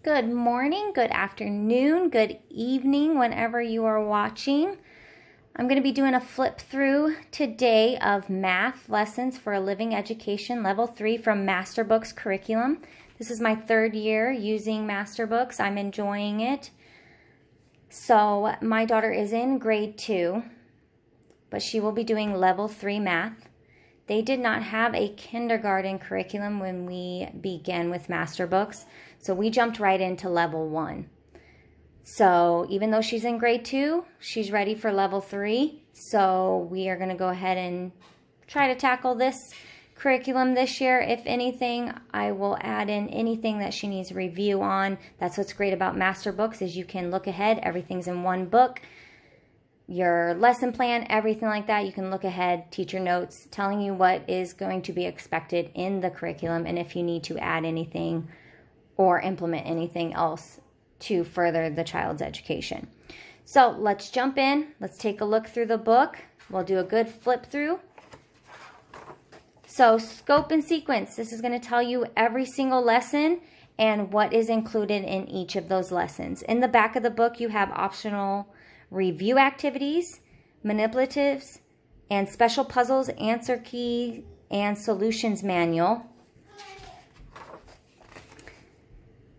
Good morning, good afternoon, good evening, whenever you are watching. I'm going to be doing a flip through today of math lessons for a living education level 3 from Masterbooks Curriculum. This is my third year using Masterbooks. I'm enjoying it. So my daughter is in grade 2, but she will be doing level 3 math. They did not have a kindergarten curriculum when we began with Masterbooks, so we jumped right into level 1. So even though she's in grade 2, she's ready for level 3. So we are going to go ahead and try to tackle this curriculum this year. If anything, I will add in anything that she needs review on. That's what's great about Masterbooks is you can look ahead. Everything's in one book. Your lesson plan, everything like that, you can look ahead, teacher notes, telling you what is going to be expected in the curriculum and if you need to add anything or implement anything else to further the child's education. So let's jump in. Let's take a look through the book. We'll do a good flip through. So scope and sequence. This is going to tell you every single lesson and what is included in each of those lessons. In the back of the book, you have optional review activities, manipulatives, and special puzzles, answer key, and solutions manual.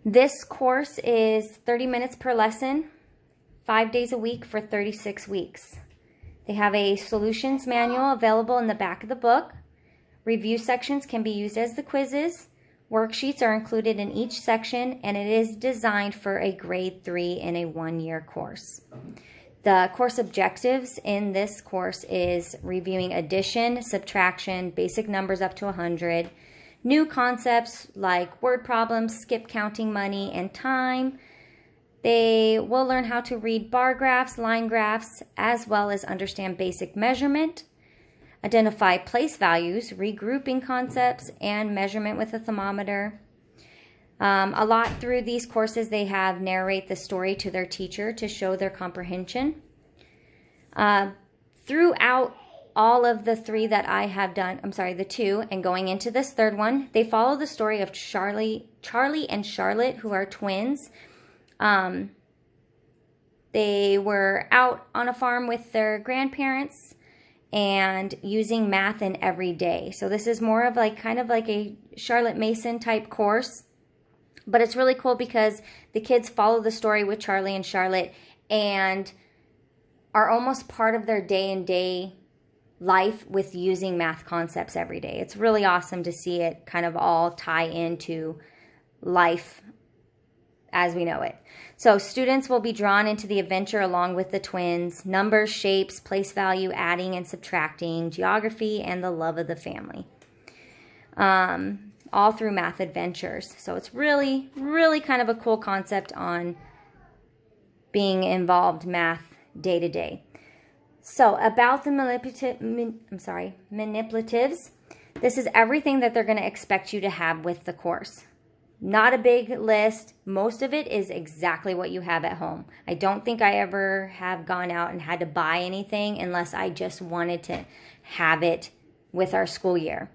This course is 30 minutes per lesson, 5 days a week for 36 weeks. They have a solutions manual available in the back of the book. Review sections can be used as the quizzes. Worksheets are included in each section, and it is designed for a grade 3 in a 1-year course. The course objectives in this course is reviewing addition, subtraction, basic numbers up to 100, new concepts like word problems, skip counting money, and time. They will learn how to read bar graphs, line graphs, as well as understand basic measurement, identify place values, regrouping concepts, and measurement with a thermometer. A lot through these courses, they have narrate the story to their teacher to show their comprehension. Throughout all of the 3 that I have done, the 2, and going into this third one, they follow the story of Charlie and Charlotte, who are twins. They were out on a farm with their grandparents and using math in every day. So this is more of kind of like a Charlotte Mason type course. But it's really cool because the kids follow the story with Charlie and Charlotte and are almost part of their day-to-day life with using math concepts every day. It's really awesome to see it kind of all tie into life as we know it. So students will be drawn into the adventure along with the twins, numbers, shapes, place value, adding and subtracting, geography, and the love of the family. All through math adventures. So it's really, really kind of a cool concept on being involved math day to day. So about the manipulatives, this is everything that they're going to expect you to have with the course. Not a big list. Most of it is exactly what you have at home. I don't think I ever have gone out and had to buy anything unless I just wanted to have it with our school year.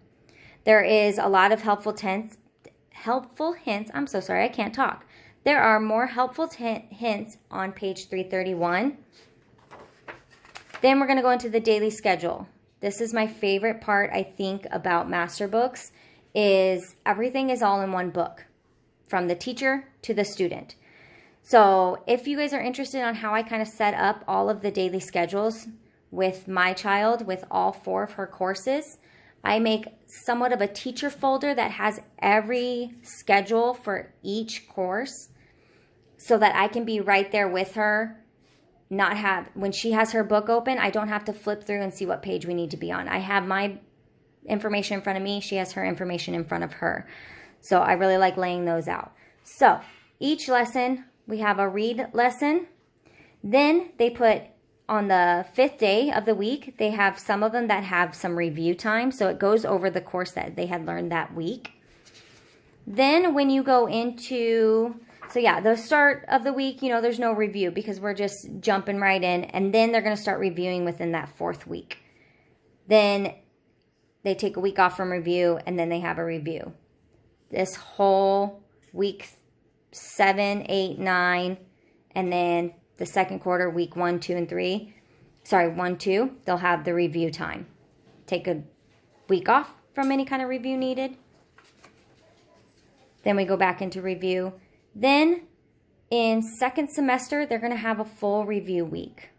There is a lot of helpful hints. I'm so sorry, I can't talk. There are more helpful hints on page 331. Then we're going to go into the daily schedule. This is my favorite part, I think, about Masterbooks, is everything is all in one book, from the teacher to the student. So if you guys are interested on how I kind of set up all of the daily schedules with my child, with all 4 of her courses, I make somewhat of a teacher folder that has every schedule for each course so that I can be right there with her, when she has her book open, I don't have to flip through and see what page we need to be on. I have my information in front of me, she has her information in front of her. So I really like laying those out. So each lesson, we have a read lesson. Then they put on the 5th day of the week, they have some of them that have some review time. So it goes over the course that they had learned that week. Then when you go into, the start of the week, there's no review because we're just jumping right in. And then they're going to start reviewing within that 4th week. Then they take a week off from review and then they have a review. This whole week 7, 8, 9, and then the second quarter, week 1, 2, and 3. Sorry, 1, 2, they'll have the review time. Take a week off from any kind of review needed. Then we go back into review. Then in second semester, they're going to have a full review week.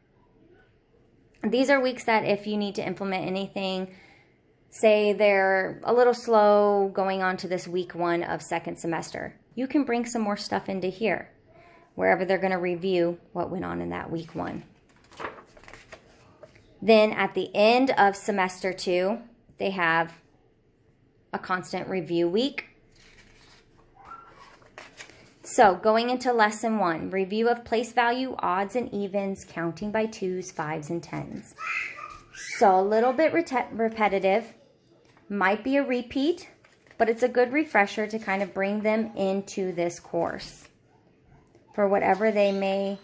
These are weeks that if you need to implement anything, say they're a little slow going on to this week 1 of second semester, you can bring some more stuff into here, wherever they're going to review what went on in that week 1. Then at the end of semester 2, they have a constant review week. So going into lesson 1, review of place value, odds and evens, counting by 2s, 5s, and 10s. So a little bit repetitive, might be a repeat, but it's a good refresher to kind of bring them into this course for whatever they may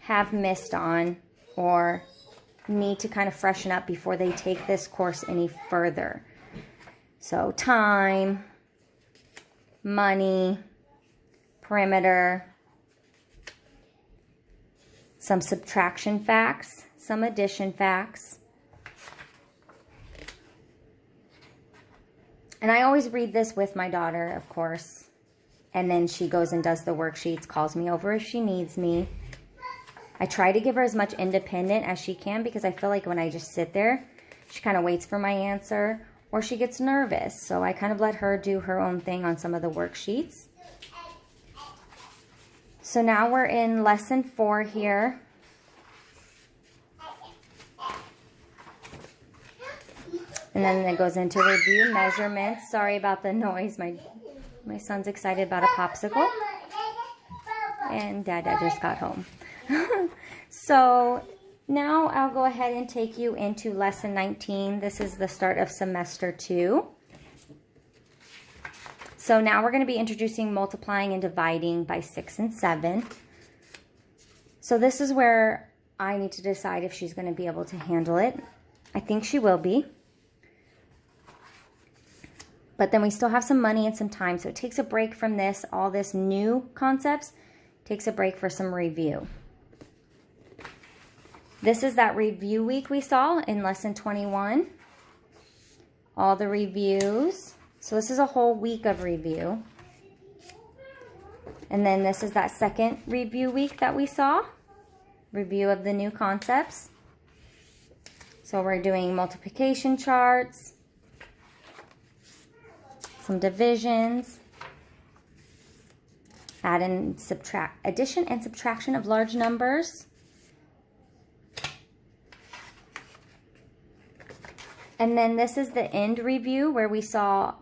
have missed on or need to kind of freshen up before they take this course any further. So time, money, perimeter, some subtraction facts, some addition facts. And I always read this with my daughter, of course. And then she goes and does the worksheets, calls me over if she needs me. I try to give her as much independent as she can because I feel like when I just sit there, she kind of waits for my answer or she gets nervous. So I kind of let her do her own thing on some of the worksheets. So now we're in lesson 4 here. And then it goes into review measurements. Sorry about the noise. My son's excited about a popsicle. And Dada just got home. So now I'll go ahead and take you into lesson 19. This is the start of semester 2. So now we're going to be introducing multiplying and dividing by 6 and 7. So this is where I need to decide if she's going to be able to handle it. I think she will be. But then we still have some money and some time. So it takes a break from this, all this new concepts, takes a break for some review. This is that review week we saw in lesson 21. All the reviews. So this is a whole week of review. And then this is that second review week that we saw. Review of the new concepts. So we're doing multiplication charts, some divisions, addition and subtraction of large numbers. And then this is the end review where we saw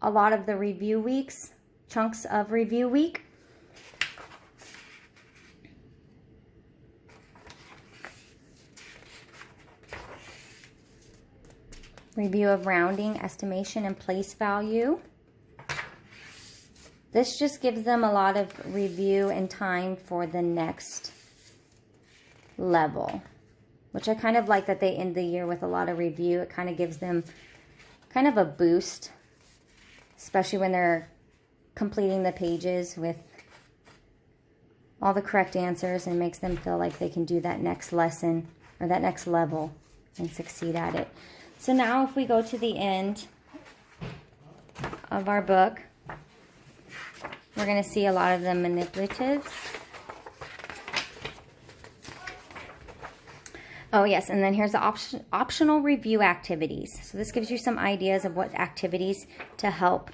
a lot of the review weeks, chunks of review week. Review of rounding, estimation, and place value. This just gives them a lot of review and time for the next level, which I kind of like that they end the year with a lot of review. It kind of gives them kind of a boost, especially when they're completing the pages with all the correct answers, and makes them feel like they can do that next lesson or that next level and succeed at it. So now if we go to the end of our book, we're going to see a lot of the manipulatives. Oh yes, and then here's the optional review activities. So this gives you some ideas of what activities to help.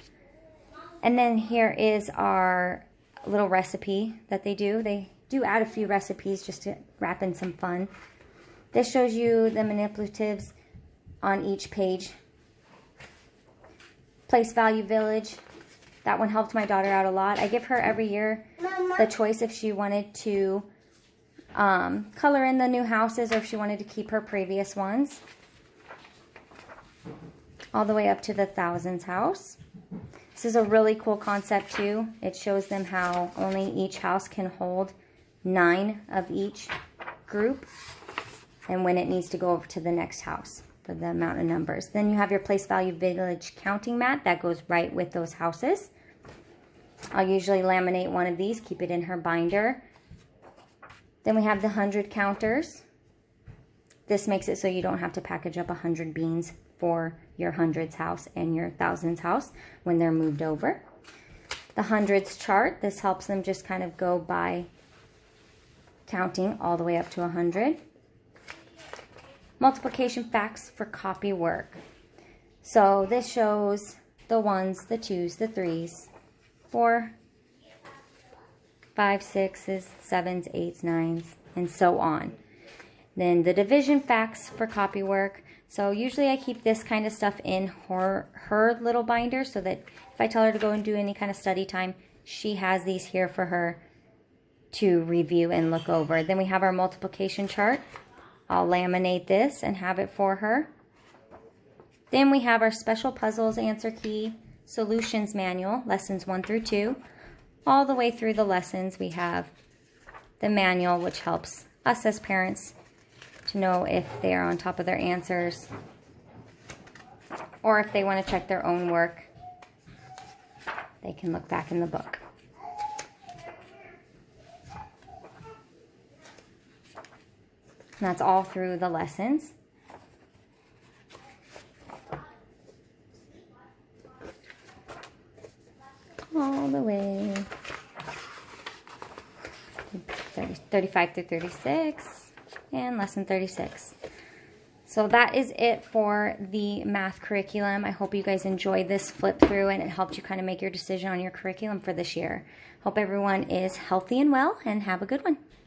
And then here is our little recipe that they do. They do add a few recipes just to wrap in some fun. This shows you the manipulatives on each page. Place value village. That one helped my daughter out a lot. I give her every year the choice if she wanted to color in the new houses or if she wanted to keep her previous ones. All the way up to the thousands house. This is a really cool concept too. It shows them how only each house can hold 9 of each group and when it needs to go over to the next house for the amount of numbers. Then you have your place value village counting mat that goes right with those houses. I'll usually laminate one of these, keep it in her binder. Then we have the 100 counters. This makes it so you don't have to package up 100 beans for your hundreds house and your thousands house when they're moved over. The hundreds chart, this helps them just kind of go by counting all the way up to 100. Multiplication facts for copy work. So this shows the 1s, the 2s, the 3s, 4, 5, 6s, 7s, 8s, 9s, and so on. Then the division facts for copy work. So usually I keep this kind of stuff in her little binder so that if I tell her to go and do any kind of study time, she has these here for her to review and look over. Then we have our multiplication chart. I'll laminate this and have it for her. Then we have our special puzzles answer key solutions manual, lessons 1 through 2. All the way through the lessons we have the manual, which helps us as parents to know if they are on top of their answers or if they want to check their own work. They can look back in the book. And that's all through the lessons. All the way 35 through 36 and lesson 36. So that is it for the math curriculum. I hope you guys enjoyed this flip through and it helped you kind of make your decision on your curriculum for this year. Hope everyone is healthy and well, and have a good one.